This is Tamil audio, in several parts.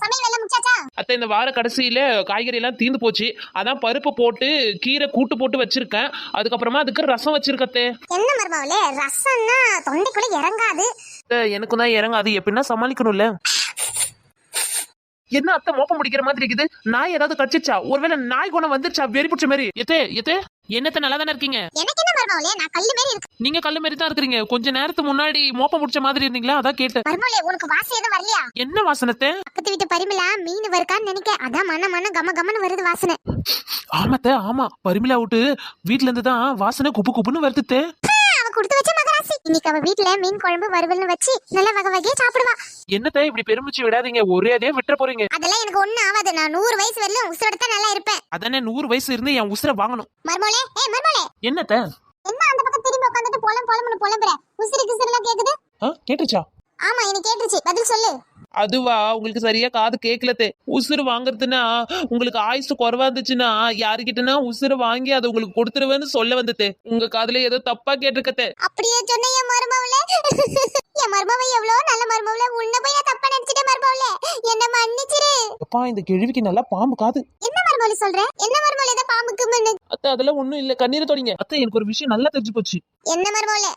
சமையல் எல்லாம் முடிச்சாச்சா? அத்தை இந்த வார கடைசியில காய்கறி எல்லாம் தீந்து போச்சு. அதான் பருப்பு போட்டு கீரை கூட்டு போட்டு வச்சிருக்கேன். அதுக்கப்புறமா அதுக்கு ரசம் வச்சிருக்கத்தே. என்ன மருமகளே, ரசம்னா தொண்டைக்குள்ள இறங்காது. எனக்கும் தான் இறங்காது. எப்படின்னா சமாளிக்கணும்ல. என்ன அத்தை மோப்பம் முடிக்கிற மாதிரி இருக்குது? நாய் ஏதாவது கடிச்சிச்சா? ஒருவேளை நாய் குணம் வந்துருச்சா? வெறி பிடிச்ச மாதிரி. எத்தே என்னத்த நல்லா தானே இருக்கீங்க? எனக்கு என்ன மருமகளே, நான் கல்லு மாதிரி இருக்கு. நீங்க கல்லு மாதிரி தான் இருக்கீங்க. கொஞ்ச நேரத்துக்கு முன்னாடி மோப்பம் முடிச்ச மாதிரி இருந்தீங்களா, அதான் கேட்டேன். மருமகளே, உனக்கு வாசனை எதுவும் வரலையா? என்ன வாசனத்தை? பக்கத்து வீட்டு பரிமளா மீன் வருக்கான்னு நினைக்க, அதான் மன கம கமன்னு வருது வாசனை. ஆமாத்த ஆமா, பரிமளா விட்டு வீட்டுல இருந்து தான் வாசனை குப்பு குப்புன்னு வருதுத்தே. அவ கொடுத்து வச்ச மகராசி. இன்னைக்கு அவ வீட்டுல மீன் குழம்பு வறுவல்னு வச்சு நல்ல வகை வகையா சாப்பிடுவா. என்னத்த இப்படி பெருமிச்சு விடாதீங்க, ஒரே அதே விட்டுற போறீங்க. அதெல்லாம் எனக்கு ஒண்ணும் ஆகாது. நான் 100 வயசு வரல உசுரோட தான் நல்லா இருப்பேன். அதானே 100 வயசு இருந்து என் உசுரை வாங்கணும். மர்மோளே, மர்மோளே, என்னத்த? என்ன அந்த பக்கம் திரும்பி உட்கார்ந்துட்டு பொலம்புன்னு புலம்புற? உசுரு கிசுருலாம் கேக்குது? கேட்டுச்சா? ஆமா, எனக்கு கேட்டுச்சு. பதில் சொல்லு. அதுவா, உங்களுக்கு சரியா காது கேட்கலத்தே. உசுறு வாங்குறதுன்னா உங்களுக்கு ஆயுசு குறைவா இருந்துச்சுன்னா யாருக்கிட்டனா உசுறு வாங்கி அதை உங்களுக்கு கொடுத்துருவேன்னு சொல்ல வந்ததே. உங்க காதுல ஏதோ தப்பா கேட்டிருக்கத்தே. அப்படியே சொன்ன என் மருமவளே. என் மருமவ எவ்வளவு நல்ல மருமவளே. உன்னை போய் நான் தப்பா நினைச்சிட்டேன் மருமவளே. என்ன மன்னிச்சிரு. அப்பா, இந்த கேள்விக்கு நல்லா பாம்பு காது. என்ன மருமவளே சொல்ற? என்ன மருமவளே இத பாம்புக்கு முன்னு? அத்தை அதெல்லாம் ஒண்ணும் இல்ல, கண்ணீரை தொடங்க. அத்தை எனக்கு ஒரு விஷயம் நல்லா தெரிஞ்சு போச்சு. என்ன மருமவளே?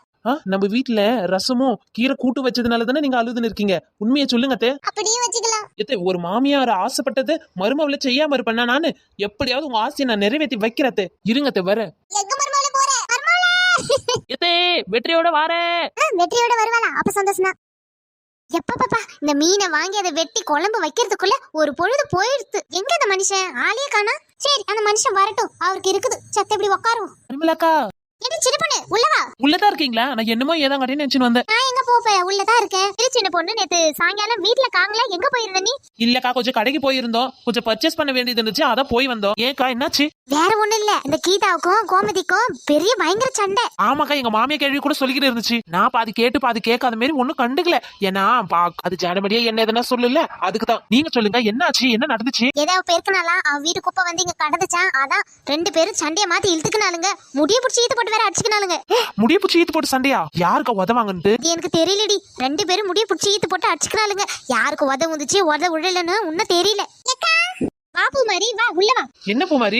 நம்ம வீட்டுல ரசமும் கீரை கூட்டு வச்சதுனால தானே நீங்க அழுதுன்னு இருக்கீங்க. உண்மையை சொல்லுங்க அத்தை. அப்படியே வச்சுக்கலாம். எத்தே, ஒரு மாமியார் ஆசைப்பட்டது மருமவளை செய்யாம இருப்பேன்னா நானு எப்படியாவது உங்க ஆசையை நான் நிறைவேற்றி வைக்கிறதே. இருங்கத்தை வர. எங்க மருமவளே போற? மருமவளே. எத்தே, வெற்றியோட வார. வெற்றியோட வருவாளா? அப்ப சந்தோஷம் தான். எப்பப்பா இந்த மீனை வாங்கி அதை வெட்டி குழம்பு வைக்கிறதுக்குள்ள ஒரு பொழுது போயிடுது. எங்க அந்த மனுஷன்? ஆளையே காணா. சரி, அந்த மனுஷன் வரட்டும், அவருக்கு இருக்குது. சத்த இப்படி உட்காருவோம். பரிமளாக்கா, என்ன சின்ன பொண்ணு உள்ளவா? உள்ளதா இருக்கீங்களா? நான் என்னமோ ஏதான் கட்டி நினைச்சுன்னு வந்தேன். நான் எங்க போப்பேன், உள்ளதான் இருக்கேன். சரி சின்ன பொண்ணு, நேத்து சாயங்காலம் வீட்டுல காங்கல, எங்க போயிருந்த நீ? இல்லக்கா, கொஞ்சம் கடைக்கு போயிருந்தோம். கொஞ்சம் பர்ச்சேஸ் பண்ண வேண்டியது இருந்துச்சு, அதான் போய் வந்தோம். ஏக்கா என்னாச்சு? வேற ஒண்ணு இல்ல, இந்த கீதாவுக்கும் கோமதிக்கும் பெரிய பயங்கர சண்டை. ஆமாக்கா, எங்க மாமியா கேள்வி கூட சொல்லிக்கிட்டு இருந்துச்சு. நான் பாதி கேட்டு பாதி கேட்காத மாதிரி ஒண்ணும் கண்டுக்கல. ஏன்னா அது ஜானபடியா என்ன எதனா சொல்லல, அதுக்குதான். நீங்க சொல்லுங்க, என்னாச்சு? என்ன நடந்துச்சு? ஏதாவது பேருக்குனாலாம் அவ வீட்டு குப்பை வந்து இங்க கடந்துச்சான். அதான் 2 பேரும் சண்டைய மாத்தி இழுத்துக்குனாலுங்க. முடிய புடிச்சு ஈத்து போட்டு வேற அடிச்சுக்கினாலுங்க. முடிய புடிச்சு ஈத்து போட்டு சண்டையா? யாருக்கா உதவாங்கன்ட்டு? எனக்கு தெரியலடி. 2 பேரும் முடிய புடிச்சு ஈத்து போட்டு அடிச்சுக்கினாலுங்க. யாருக்கு உத வந்துச்சு உத விடலன்னு உன்ன தெரியல. பாப்பு மாதிரி வா, உள்ள வா. என்ன பூமாரி?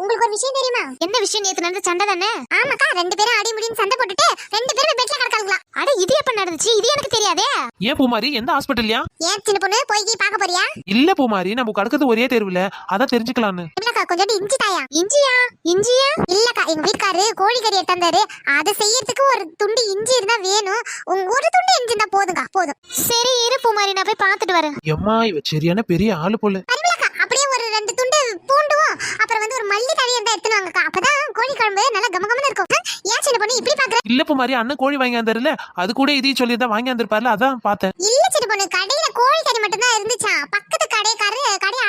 உங்களுக்கு ஒரு விஷயம் தெரியுமா? என்ன விஷயம்? நேத்து நடந்த சண்டை தானே? ஆமாக்கா, 2 பேரும் அடி முடின்னு சண்டை போட்டுட்டு 2 பேரும் பெட்ல கிடக்காங்களா. அட, இது எப்ப நடந்துச்சு? இது எனக்கு தெரியாதே. ஏன் பூமாரி, எந்த ஹாஸ்பிட்டல்யா? ஏன் சின்ன பொண்ணு, போய் பாக்க போறியா? இல்ல பூமாரி, நம்ம கடக்கிறது ஒரே தெருவுல, அதான் தெரிஞ்சுக்கலான்னு. இல்லக்கா, கொஞ்சம் இஞ்சி தாயா. இஞ்சியா? இல்லக்கா, எங்க வீட்டுக்காரு கோழிக்கறி எடுத்தாரு. அதை செய்யறதுக்கு ஒரு துண்டு இஞ்சி இருந்தா வேணும். ஒரு துண்டு இஞ்சி இருந்தா போதுங்க, போதும். சரி இரு பூமாரி, நான் போய் பாத்துட்டு வரேன். எம்மா, இவ சரியான பெரிய ஆளு போல. அப்படியே ஒரு 2 துண்டு பூண்டுவும் அப்புறம் வந்து ஒரு மல்லி தழி இருந்தா எடுத்துவாங்கக்கா. அப்பதான் கோழி குழம்பு நல்லா கமகமன்னு இருக்கும். ஏன் சின்ன பொண்ணு இப்படி பாக்குற? இல்ல பூமாரி, அண்ணன் கோழி வாங்கி வந்தாருல, அது கூட இதையும் சொல்லி தான் வாங்கி வந்திருப்பாருல, அதான் பார்த்தேன். இல்ல சின்ன பொண்ணு, கடையில கோழி கறி மட்டும் தான் இருந்துச்சா. பக்கத்து கடையை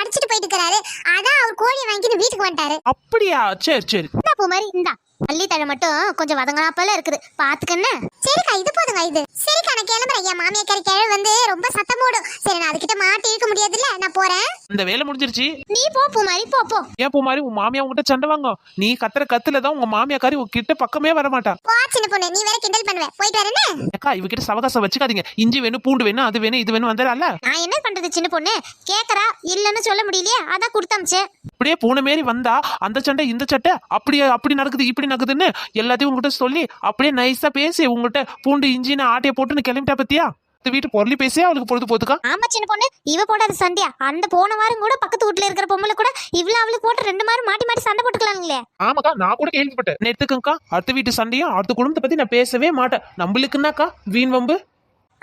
அடிச்சிட்டு போயிட்டு இருக்காரு. அதான் அவர் கோழி வாங்கிட்டு வீட்டுக்கு வந்துட்டாரு. அப்படியா? சரி சரி. இந்த பூமாரி இந்தா, மல்லி தழை மட்டும் கொஞ்சம் வதங்கனாப்பல இருக்குது, பாத்துக்கன்னு. சரிக்கா, இது போதுங்க இது. சரிக்கா, நான் கிளம்புறேன். என் மாமியா கறி கிழவு வந்து ரொம்ப சத்தம் போடும். சரி, நான் அதுகிட்ட மாட்டி இருக்க முடியாதுல்ல, நான் போறேன். இந்த வேலை முடிஞ்சிருச்சு. நீ போ பூமாரி, போ. ஏன் பூமாரி, உன் மாமியா உங்ககிட்ட சண்டை வாங்க. நீ கத்துற கத்துலதான் உங்க மாமியாக்காரி உங்ககிட்ட பக்கமே வர மாட்டா. போ சின்ன பொண்ணு, நீ வேற கிண்டல் பண்ணுவ. போயிட்டு வரேனே. அக்கா, இவகிட்ட சவகாசம் வச்சுக்காதீங்க. இஞ்சி வேணும், பூண்டு வேணும், அது வேணும், இது வேணும் வந்தாரல்ல. நான் என்ன பண்றது சின்ன பொண்ணு? கேக்குறா, இல்லன்னு சொல்ல முடியலையே, அதான் கொடுத்தம்ச்சே. அப்படியே பூனை மாரி வந்தா அந்த சண்டை இந்த சட்டை அப்படியே அப்படி நடக்குது இப்படி நடக்குதுன்னு எல்லாத்தையும் உங்ககிட்ட சொல்லி அப்படியே நைஸா பேசி உங்ககிட்ட பூண்டு இஞ்சின்னு ஆட்டையை போட்டுன்னு கிளம்பிட்டா பத்தியா? வீட்டு பொருளி பேசி அவளுக்கு பொழுது போதுக்கா. ஆமா சின்ன பொண்ணு, இவ போடாத சண்டையா? அந்த போன வாரம் கூட பக்கத்து வீட்டுல இருக்கிற பொம்பளை கூட இவ்வளவு அவளுக்கு போட்டு 2 மாரம் மாட்டி மாட்டி சண்டை போட்டுக்கலாங்களே. ஆமாக்கா, நான் கூட கேள்விப்பட்டேன். நேத்துக்குங்கக்கா, அடுத்த வீட்டு சண்டையும் அடுத்த குடும்பத்தை பத்தி நான் பேசவே மாட்டேன். நம்மளுக்குன்னாக்கா வீண் வம்பு.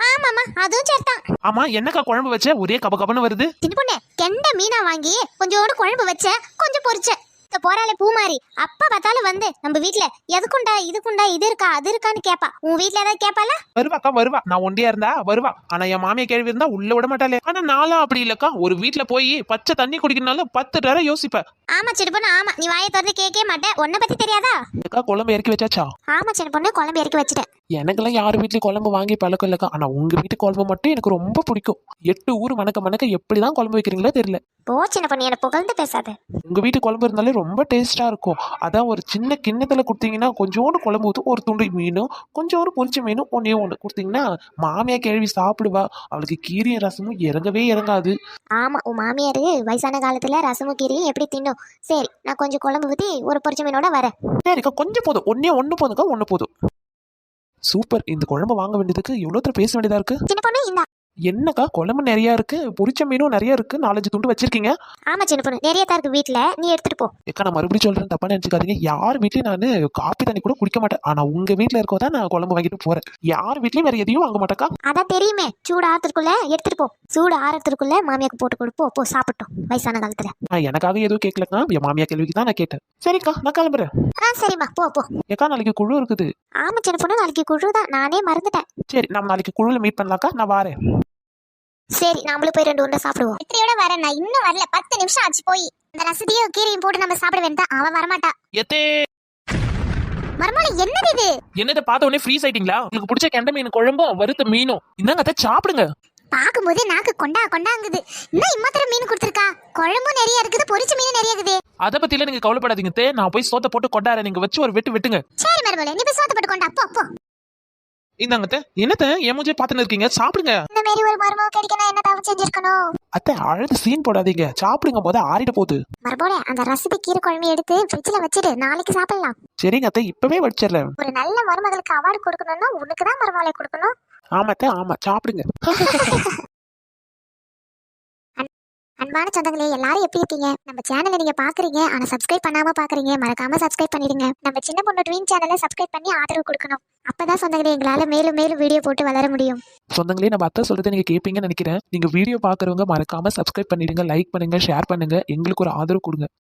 ஆமாமா, அதுவும் சரிதான். ஆமா, என்னக்கா குழம்பு வச்ச? ஒரே கபகபன்னு வருது. சின்ன பொண்ணு, கெண்ட மீனா வாங்கி கொஞ்சோடு குழம்பு வச்ச, கொஞ்சம் பொரிச்ச. போறாளே பூமாரி, அப்ப பார்த்தாலும் வந்து நம்ம வீட்டுல எதுக்குண்டா இதுக்குண்டா இது இருக்கா அது இருக்கான்னு கேப்பா. உன் வீட்டுல ஏதாவது கேப்பால? வருவாக்கா வருவா. நான் ஒண்டியா இருந்தா வருவா. ஆனா என் மாமியா கேள்வி இருந்தா உள்ள விட மாட்டாளே. ஆனா நானும் அப்படி இல்லக்கா, ஒரு வீட்டுல போய் பச்சை தண்ணி குடிக்கணும்னாலும் 10 தடவை யோசிப்பேன். ஆமா சின்ன பொண்ணு, ஆமா. நீ வாயை திறந்து கேட்கவே மாட்டேன். உன்னை பத்தி தெரியாதா? குழம்பு இறக்கி வச்சாச்சா? ஆமா சின்ன பொண்ணு, குழம்பு இறக்கி வச்சுட்டேன். எனக்கெல்லாம் யார் வீட்லயும் குழம்பு வாங்கி பழக்கம் இல்லக்கா. ஆனா உங்க வீட்டு குழம்பு மட்டும் எனக்கு ரொம்ப பிடிக்கும். 8 ஊர் மணக்க மணக்க எப்படிதான் குழம்பு வைக்கிறீங்களோ தெரியல. போ சின்ன பொண்ணு, என்ன புகழ்ந்து பேசாத. உங்க வீட்டு குழம்பு இருந்தாலே ரொம்ப டேஸ்டா இருக்கும். அதான் ஒரு சின்ன கிண்ணத்துல கொடுத்தீங்கன்னா கொஞ்சோண்டு குழம்பு ஊற்றும், ஒரு துண்டு மீனும் கொஞ்சோண்டு பொரிச்ச மீனும் ஒன்று கொடுத்தீங்கன்னா மாமியா கேள்வி சாப்பிடுவா. அவளுக்கு கீரையும் ரசமும் இறங்கவே இறங்காது. ஆமா, உன் மாமியாரு வயசான காலத்துல ரசமும் கீரையும் எப்படி தின்னும். சரி, நான் கொஞ்சம் குழம்பு ஊத்தி ஒரு பொரிச்ச மீனோட வரேன். சரிக்கா, கொஞ்சம் போதும். ஒன்று போதுக்கா, ஒன்று போதும். சூப்பர். இந்த குழம்பு வாங்க வேண்டியதுக்கு எவ்வளோ பேச வேண்டியதா இருக்கு. சின்ன பொண்ணு இந்த. என்னக்கா குழம்பு நிறைய இருக்கு, பொரிச்ச மீனும் நிறைய இருக்கு, 4-5 துண்டு வச்சிருக்கீங்க. ஆமா சின்ன பொண்ணு, நிறைய தான் இருக்கு வீட்டுல, நீ எடுத்துட்டு போ. ஏக்கா நான் மறுபடியும் சொல்றேன், தப்பா நினைச்சுக்காதீங்க. யார் வீட்லயும் நான் காப்பி தண்ணி கூட குடிக்க மாட்டேன். ஆனா உங்க வீட்டுல இருக்கதான் நான் குழம்பு வாங்கிட்டு போறேன். யார் வீட்லயும் வேற எதையும் வாங்க மாட்டேக்கா. அதான் தெரியுமே, சூடு ஆறதுக்குள்ள எடுத்துட்டு போ. சூடு ஆறதுக்குள்ள மாமியாக்கு போட்டு கொடுப்போ. போ சாப்பிட்டோம் வயசான காலத்துல. நான் எனக்காக எதுவும் கேட்கலக்கா, என் மாமியா கேள்விக்கு தான் நான் கேட்டேன். சரிக்கா, நான் கிளம்புறேன். சரிம்மா, போ போ. ஏக்கா நாளைக்கு குழு இருக்குது. ஆமா சின்ன பொண்ணு, நாளைக்கு குழுதான், நானே மறந்துட்டேன். சரி, நம்ம நாளைக்கு குழுல மீட் பண்ணலாக்கா. நான் வாரேன். சரி, நாமளும் போய் 2 உருண்டை சாப்பிடுவோம். இத்திரியோட வரேன், நான் இன்னும் வரல. 10 நிமிஷம் ஆச்சு போய். இந்த ரசத்தையும் கீரையும் போட்டு நம்ம சாப்பிட வேண்டாம். அவன் வரமாட்டா. எத்தே மர்மோல என்னது இது? என்னதை பார்த்த உடனே ஃப்ரீஸ் ஆயிட்டீங்களா? உங்களுக்கு பிடிச்ச கெண்டை மீன் குழம்பும் வறுத்த மீனும் இந்தாங்க, அதை சாப்பிடுங்க. பாக்கும்போதே நாக்கு கொண்டாங்குது. இன்னும் இம்மாத்திரம் மீன் கொடுத்துருக்கா. குழம்பும் நிறைய இருக்குது, பொரிச்ச மீன் நிறைய இருக்குது. அதை பத்தில நீங்க கவலைப்படாதீங்க தே. நான் போய் சோத்த போட்டு கொண்டாடுறேன். நீங்க வச்சு ஒரு வெட்டுங்க. சரி மர்மோல, நீ போய் சோத்த போட்டு கொண்டா. போ போ. இந்தாங்க தே. என்னத்த என் மூஞ்சியை பார்த்துன்னு இருக்கீங்க? சாப்பிடுங்க. இந்த மாதிரி ஒரு மர்மோ கிடைக்கணும், என்ன தவறு செஞ்சிருக்கணும்? அத்தை அழுது சீன் போடாதீங்க. சாப்பிடுங்க, போத ஆறிட போகுது. மர்மோல, அந்த ரசத்தை கீரை குழம்பு எடுத்து ஃப்ரிட்ஜ்ல வச்சிடு, நாளைக்கு சாப்பிடலாம். சரிங்க அத்தை, இப்பவே வச்சிடறேன். ஒரு நல்ல மருமகளுக்கு அவார்டு கொடுக்கணும்னா உனக்கு தான் மர்மோல கொடுக்கணும். ஆமாத்த, ஆமா, சாப்பிடுங்க. அன்பான சொந்தங்களே, எல்லாரும் எப்படி இருக்கீங்க? நம்ம சேனலை நீங்க பாக்குறீங்க, ஆனா சப்ஸ்கிரைப் பண்ணாம பாக்குறீங்க. மறக்காம சப்ஸ்கிரைப் பண்ணிடுங்க. நம்ம சின்ன பொண்ணு ட்வீன் சேனலை சப்ஸ்கிரைப் பண்ணி ஆதரவு கொடுக்கணும். அப்பதான் சொந்தங்களே, எங்களால மேலும் மேலும் வீடியோ போட்டு வளர முடியும். சொந்தங்களே, நம்ம அத்தை சொல்றதை நீங்க கேட்பீங்கன்னு நினைக்கிறேன். நீங்க வீடியோ பாக்குறவங்க மறக்காம சப்ஸ்கிரைப் பண்ணிடுங்க, லைக் பண்ணுங்க, ஷேர் பண்ணுங்க. எங்களுக்கு ஒரு ஆதரவு கொடுங்க.